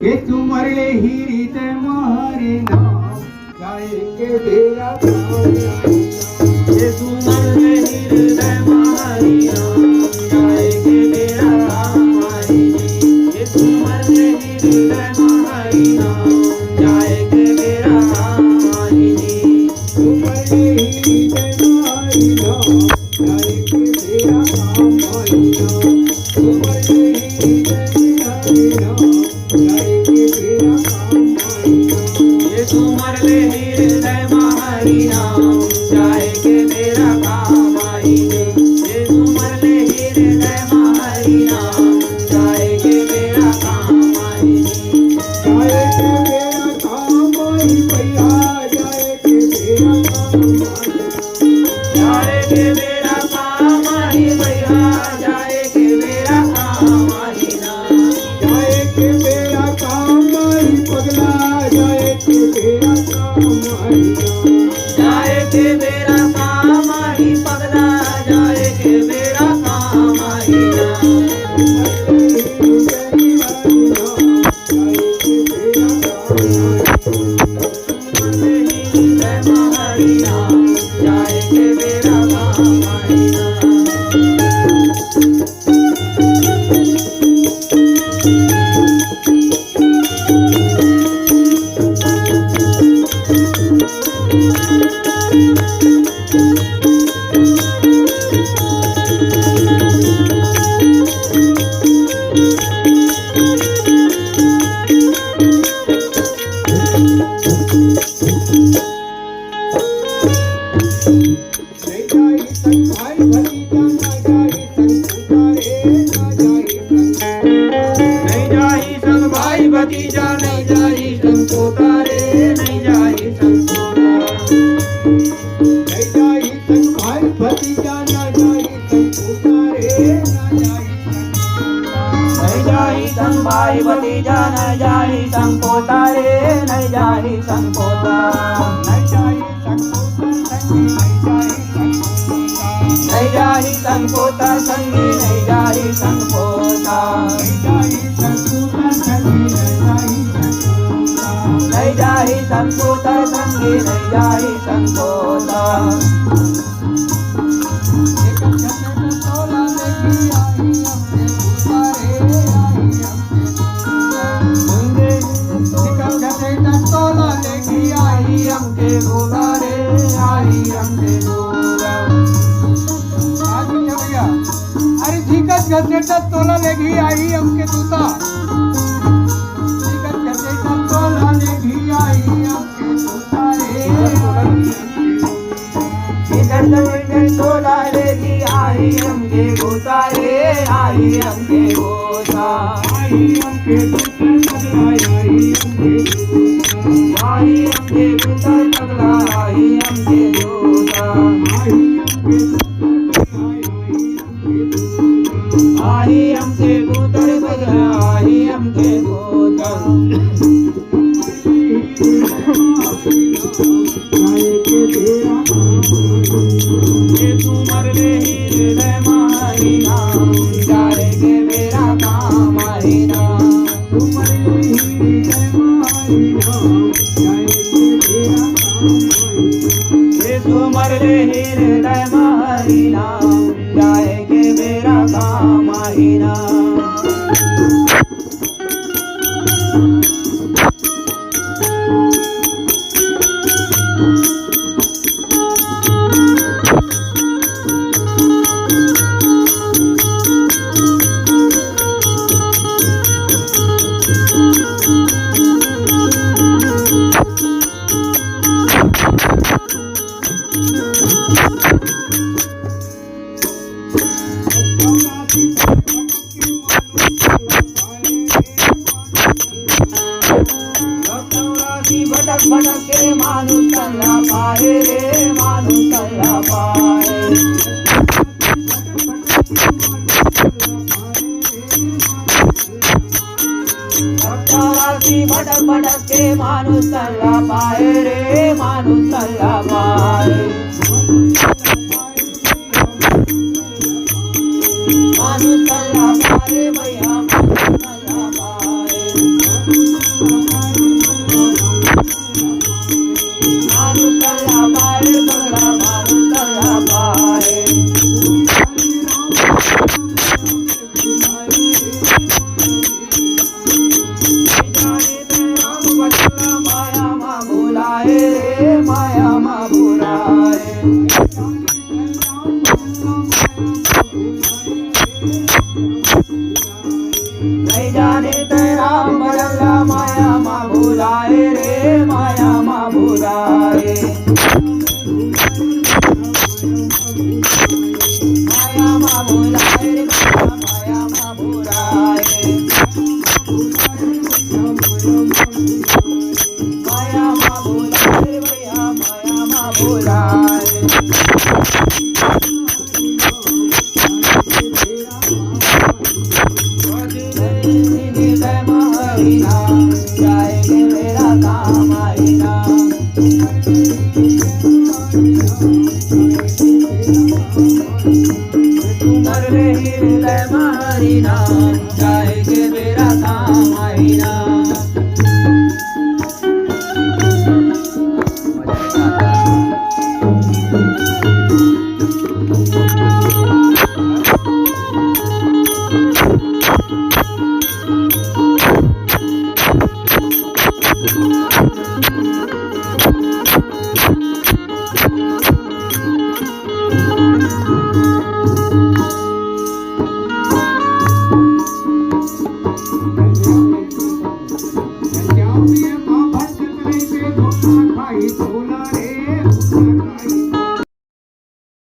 કે તુમરે હિરિત મારે નામ જાય કે તેરા કામ ये सुमर हृदय मारी नाम जाए के मेरा काम आई। ये सुमर हृदय मारी नाम जाए के मेरा काम आई। તુમરે હિરિત મારે નામ જાય કે તેરા કામ आई તુમરે હિરિત મારે નામ જાય કે તેરા કામ आई ये सुमर हृदय मारी नाम जाए के मेरा काम आई। ये सुमर हृदय मारी नाम जाए के मेरा काम आई। जाए के तेरा काम आई भैया जाए के तेरा काम आई जाए के मेरा काम आई भैया जाए के मेरा काम आई ना। जाए के तेरा काम आई पगला जाए के तेरा काम आई जाए के मेरा काम आई पगला जाए के मेरा काम आई ना। हृदय मारी नाम जाए के मेरा काम आई ना। नहीं जाई संग भाई भतीजा नहीं जाई संग पोता रे नहीं जाई संग पोता। नहीं जाई संग भाई भतीजा नहीं जाई संग पोता रे नहीं जाई संग पोता। नहीं जाई संग पोता संगी नहीं जाई संग पोता। नहीं जाई संग पोता संगी नहीं जाई संग पोता। हमके बोला रे आई हमके बोला। अरे झिकत घसेटा तोला लेगी आई हमके दूता झिकत घसेटा तोला लेगी आई हमके दूता रे इधर इधर तोला लेगी आई हमके गोता रे आई हमके गोता। आई हमके दूता पगला आई हमके दूता आई हमके गोता पगला आई हमके गोता। आई हमके दूता आई हमके गोता रे पगला आई हमके गोता। जाए के तेरा ये सुमर हृदय मारी नाम जाए के मेरा काम आई ना। તુમરે હિરિત મારે નામ જાય કે તેરા કામ आई ये सुमर हृदय मारी नाम जाए के मेरा काम आई ना। भटक भटक के मानुष तल्ला पाए रे मानुष तल्ला पाए। भटक भटक के मानुष तल्ला पाए रे मानुष तल्ला पाए। मानुष तल्ला पाए भैया मानुष तल्ला पाए। मारुतला पाए बंगला मारुतला पाए जाने ते राम बचला माया मा भुलाए रे माया मा भुलाए नहीं जाने ते राम बचला माया मा भुलाए रे माया मा भुलाए माया मा भुलाए रे माया मा भुलाए माया मा भुलाए भैया माया मा भुलाए जय महरीना जाएंगे मेरा काम आईना तुमर ले हृदय महरीना जाएंगे मेरा काम आईना